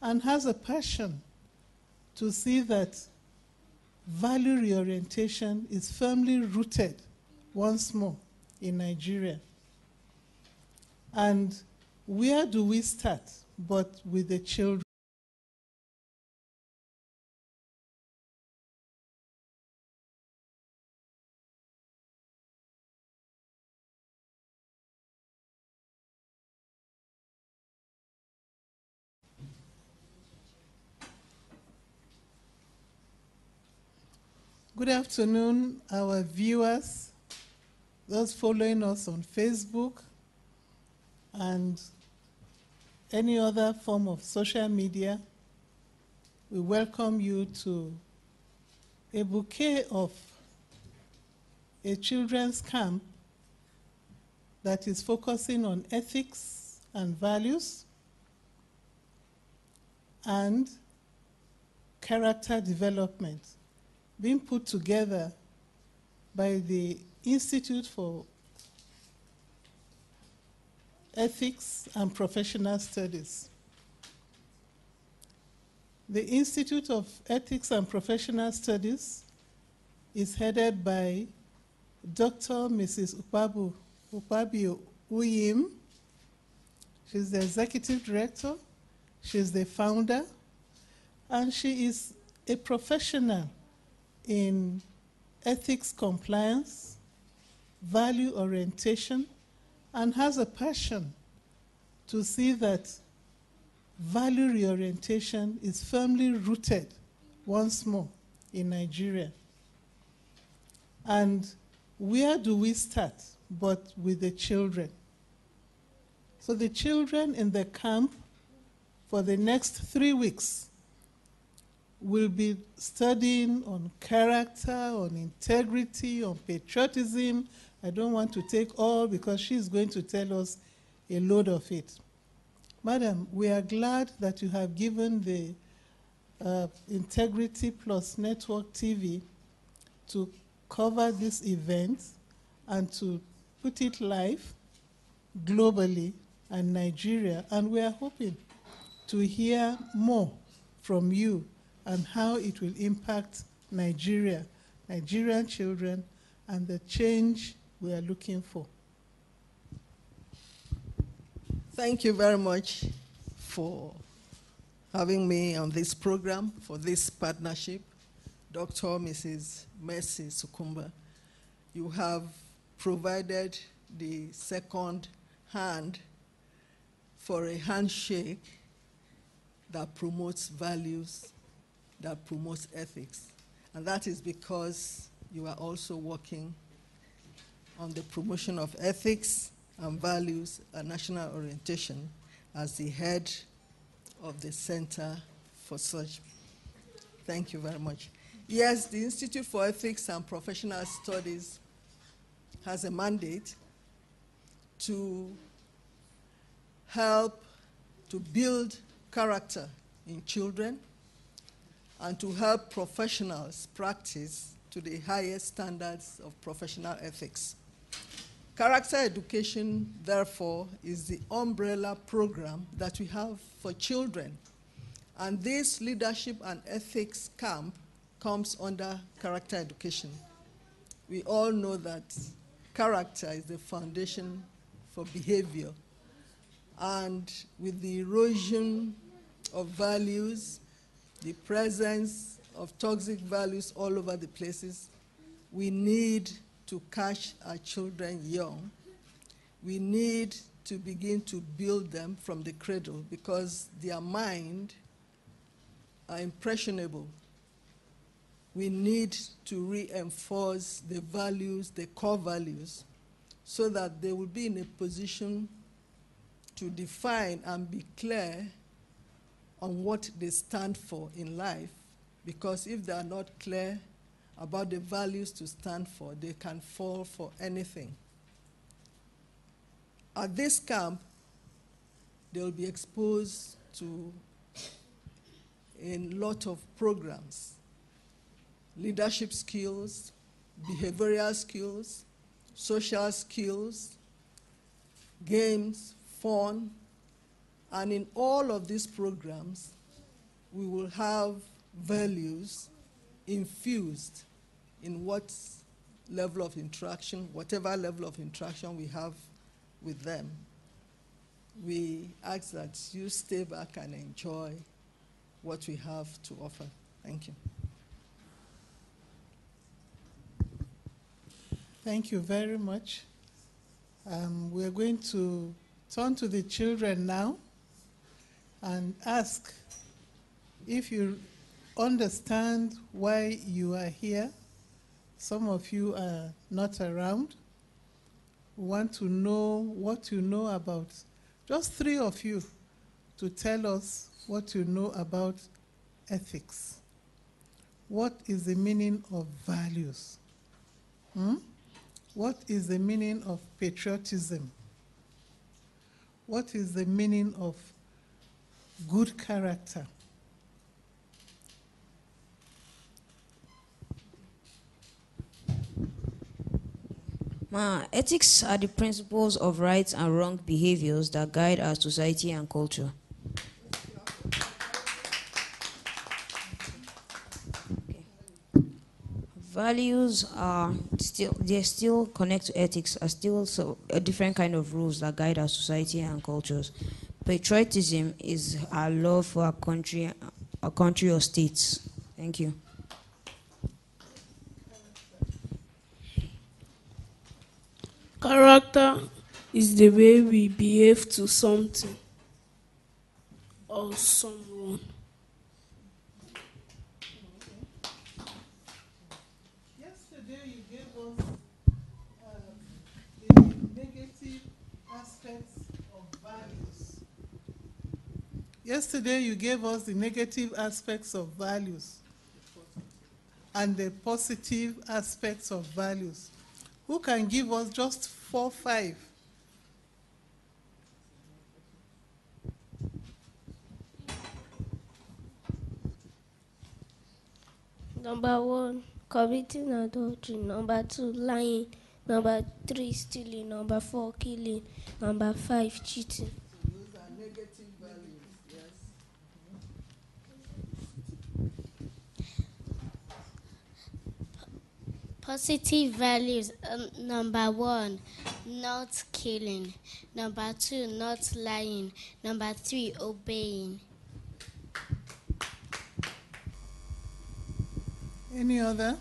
and has a passion to see that value reorientation is firmly rooted once more in Nigeria. And where do we start but with the children? Good afternoon, our viewers, those following us on Facebook and any other form of social media. We welcome you to a bouquet of a children's camp that is focusing on ethics and values and character development, being put together by the Institute for Ethics and Professional Studies. The Institute of Ethics and Professional Studies is headed by Dr. Mrs. Ukpabio Uyim. She's the executive director, she's the founder, and she is a professional in ethics compliance, value orientation, and has a passion to see that value reorientation is firmly rooted once more in Nigeria. And where do we start but with the children? So the children in the camp for the next 3 weeks will be studying on character, on integrity, on patriotism. I don't want to take all because she's going to tell us a load of it. Madam, we are glad that you have given the Integrity Plus Network TV to cover this event and to put it live globally and Nigeria. And we are hoping to hear more from you and how it will impact Nigeria, Nigerian children, and the change we are looking for. Thank you very much for having me on this program, for this partnership. Dr. Mrs. Mercy Sukumba, you have provided the second hand for a handshake that promotes values, that promotes ethics. And that is because you are also working on the promotion of ethics and values and national orientation as the head of the Center for such. Thank you very much. Yes, the Institute for Ethics and Professional Studies has a mandate to help to build character in children and to help professionals practice to the highest standards of professional ethics. Character education, therefore, is the umbrella program that we have for children. And this leadership and ethics camp comes under character education. We all know that character is the foundation for behavior. And with the erosion of values, the presence of toxic values all over the places, we need to catch our children young. We need to begin to build them from the cradle because their mind are impressionable. We need to reinforce the values, the core values, so that they will be in a position to define and be clear on what they stand for in life, because if they are not clear about the values to stand for, they can fall for anything. At this camp, they will be exposed to a lot of programs, leadership skills, behavioral skills, social skills, games, fun, and in all of these programs, we will have values infused in what level of interaction, whatever level of interaction we have with them. We ask that you stay back and enjoy what we have to offer. Thank you. Thank you very much. We're going to turn to the children now and ask if you understand why you are here. Some of you are not around. We want to know what you know about, just 3 of you, to tell us what you know about ethics. What is the meaning of values? What is the meaning of patriotism? What is the meaning of good character? Ethics are the principles of right and wrong behaviors that guide our society and culture. Values are still connect to ethics, are still a different kind of rules that guide our society and cultures. Patriotism is our love for our country or states. Thank you. Character is the way we behave to something or someone. Yesterday you gave us the negative aspects of values. Yesterday you gave us the negative aspects of values and the positive aspects of values. Who can give us just 4, 5? Number 1, committing adultery. Number 2, lying. Number 3, stealing. Number 4, killing. Number 5, cheating. Those are negative values, yes. Positive values. Number 1, not killing. Number 2, not lying. Number 3, obeying. Any other?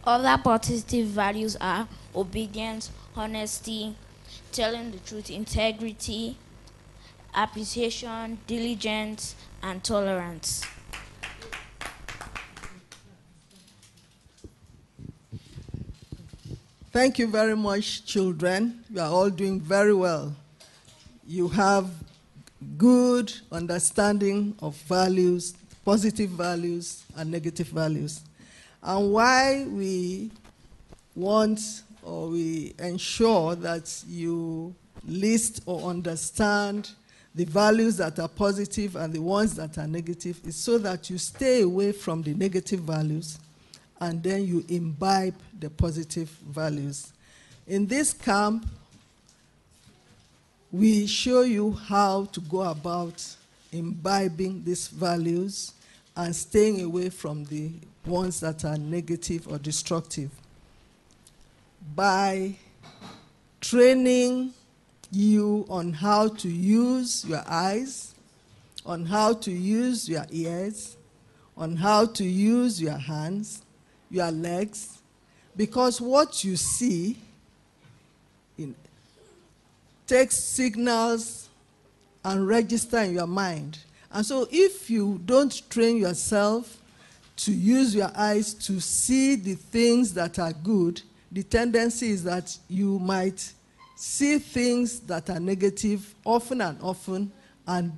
Other positive values are obedience, honesty, telling the truth, integrity, appreciation, diligence, and tolerance. Thank you very much, children. You are all doing very well. You have good understanding of values, positive values and negative values. And why we want or we ensure that you list or understand the values that are positive and the ones that are negative is so that you stay away from the negative values and then you imbibe the positive values. In this camp, we show you how to go about imbibing these values and staying away from the ones that are negative or destructive by training you on how to use your eyes, on how to use your ears, on how to use your hands, your legs, because what you see takes signals and register in your mind. And so if you don't train yourself to use your eyes to see the things that are good, the tendency is that you might see things that are negative often and often, and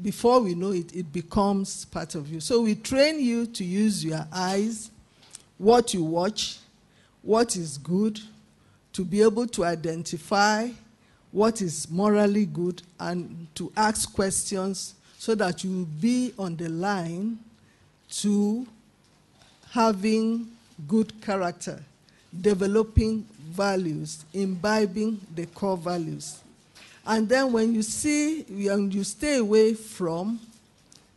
before we know it, it becomes part of you. So we train you to use your eyes, what you watch, what is good, to be able to identify what is morally good and to ask questions so that you will be on the line to having good character. developing values, imbibing the core values. And then when you stay away from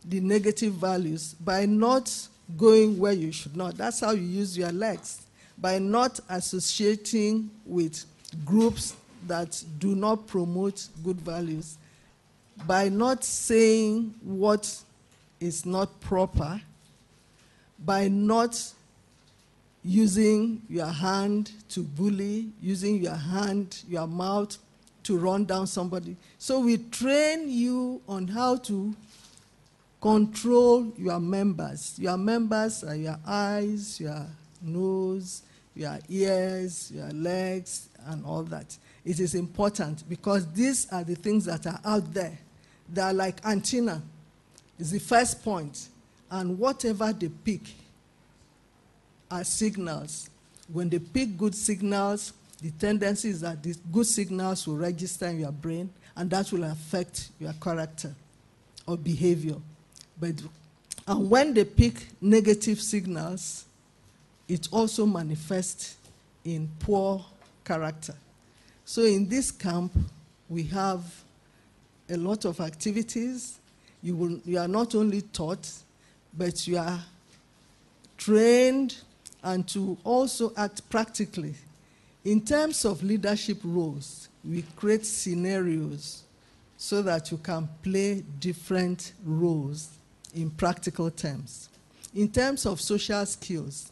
the negative values by not going where you should not. That's how you use your legs. By not associating with groups that do not promote good values. By not saying what is not proper. By not using your hand to bully, using your hand, your mouth to run down somebody. So we train you on how to control your members. Your members are your eyes, your nose, your ears, your legs, and all that. It is important because these are the things that are out there. They are like antenna. It's the first point. And whatever they pick are signals. When they pick good signals, the tendency is that these good signals will register in your brain, and that will affect your character or behavior. And when they pick negative signals, it also manifests in poor character. So in this camp, we have a lot of activities. You are not only taught, but you are trained and to also act practically. In terms of leadership roles, we create scenarios so that you can play different roles in practical terms. In terms of social skills,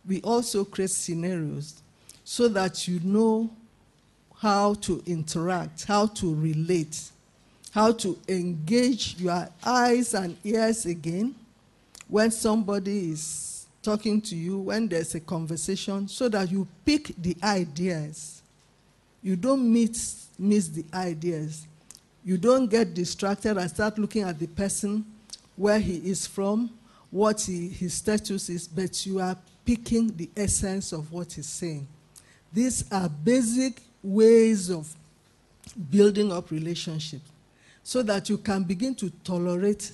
we also create scenarios so that you know how to interact, how to relate, how to engage your eyes and ears again when somebody is talking to you, when there's a conversation, so that you pick the ideas. You don't miss the ideas. You don't get distracted and start looking at the person, where he is from, what his status is, but you are picking the essence of what he's saying. These are basic ways of building up relationships so that you can begin to tolerate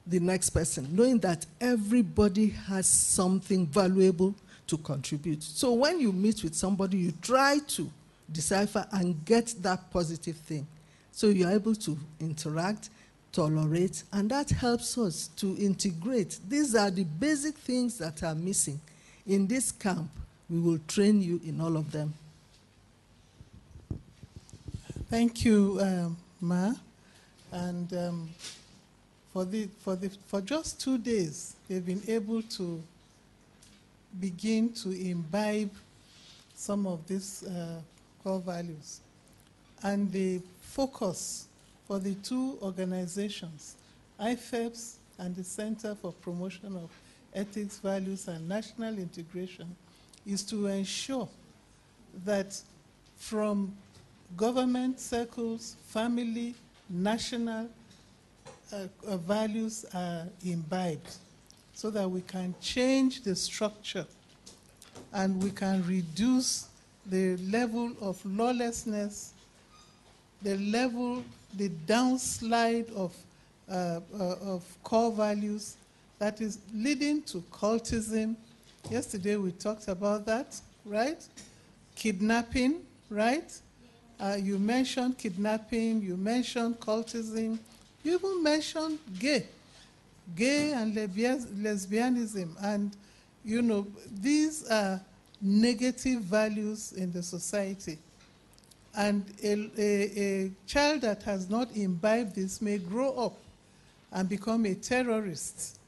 the next person, knowing that everybody has something valuable to contribute. So when you meet with somebody, you try to decipher and get that positive thing. So you're able to interact, tolerate, and that helps us to integrate. These are the basic things that are missing. In this camp, we will train you in all of them. Thank you, Ma. And for just 2 days, they've been able to begin to imbibe some of these core values. And the focus for the two organizations, IFEPS and the Center for Promotion of Ethics, Values, and National Integration, is to ensure that from government circles, family, national values are imbibed so that we can change the structure and we can reduce the level of lawlessness, the downslide of core values that is leading to cultism. Yesterday we talked about that, right? Kidnapping, right? You mentioned kidnapping, you mentioned cultism, you even mentioned gay and lesbianism. And, you know, these are negative values in the society. And a child that has not imbibed this may grow up and become a terrorist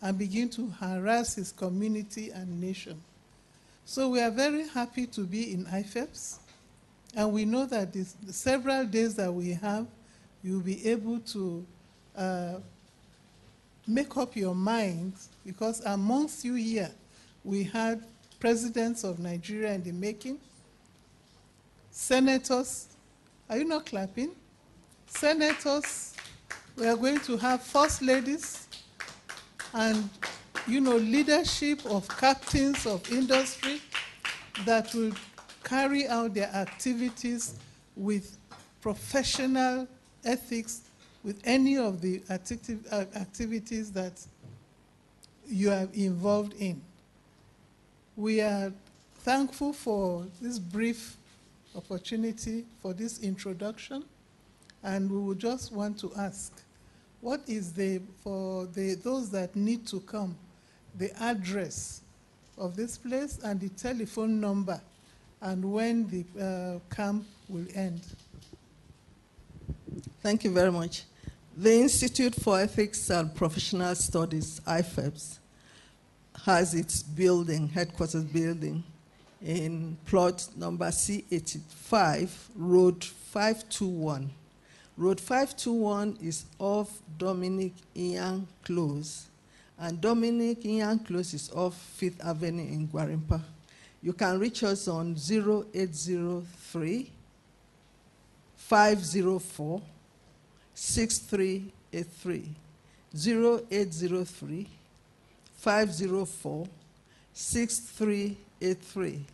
and begin to harass his community and nation. So we are very happy to be in IFEPS, and we know that the several days that we have, you'll be able to make up your mind, because amongst you here, we had presidents of Nigeria in the making, senators. Are you not clapping? Senators. We are going to have first ladies and, you know, leadership of captains of industry that will carry out their activities with professional ethics, with any of the activities that you are involved in. We are thankful for this brief opportunity for this introduction, and we would just want to ask, what is those that need to come, the address of this place and the telephone number, and when the camp will end? Thank you very much. The Institute for Ethics and Professional Studies, IFEPS, has its headquarters building in plot number C85, Road 521. Road 521 is off Dominic Ian Close, and Dominic Ian Close is off 5th Avenue in Gwarimpa. You can reach us on 0803 504 6383. 0803 504 6383.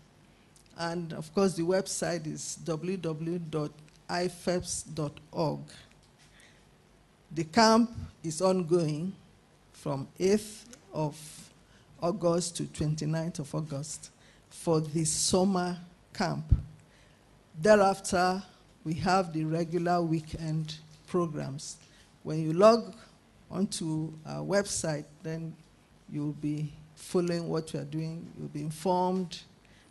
And of course, the website is www.ifeps.org. The camp is ongoing from 8th of August to 29th of August for the summer camp. Thereafter, we have the regular weekend programs. When you log onto our website, then you'll be following what we are doing. You'll be informed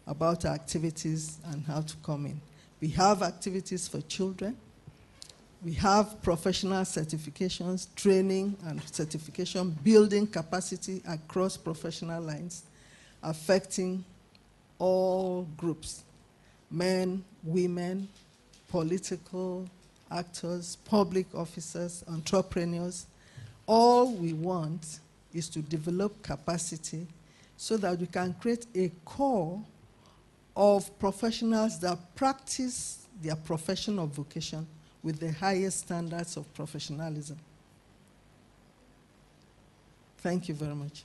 about our activities and how to come in. We have activities for children. We have professional certifications, training and certification, building capacity across professional lines, affecting all groups, men, women, political actors, public officers, entrepreneurs. All we want is to develop capacity so that we can create a core of professionals that practice their profession or vocation with the highest standards of professionalism. Thank you very much.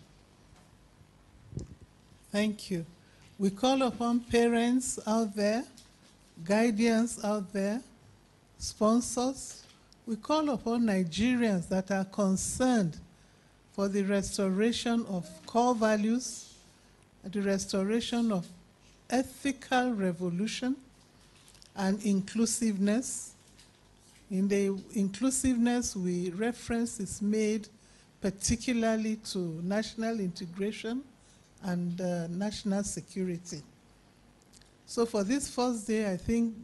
Thank you. We call upon parents out there, guardians out there, sponsors. We call upon Nigerians that are concerned for the restoration of core values, the restoration of ethical revolution and inclusiveness. In the inclusiveness, reference is made particularly to national integration and national security. So for this first day, I think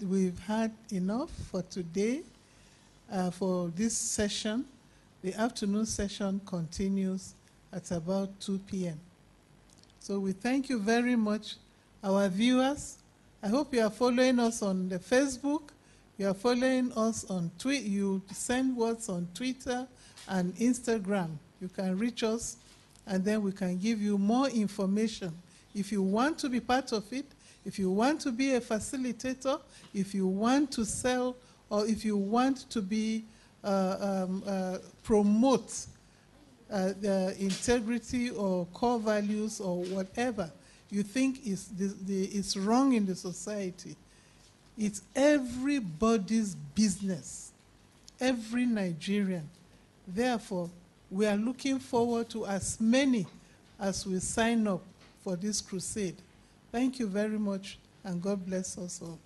we've had enough for today. For this session, the afternoon session continues at about 2 p.m. So we thank you very much, our viewers. I hope you are following us on the Facebook. You are following us on Twitter. You send words on Twitter and Instagram. You can reach us, and then we can give you more information. If you want to be part of it, if you want to be a facilitator, if you want to sell, or if you want to be promote the integrity or core values or whatever you think is wrong in the society, it's everybody's business, every Nigerian. Therefore, we are looking forward to as many as will sign up for this crusade. Thank you very much, and God bless us all.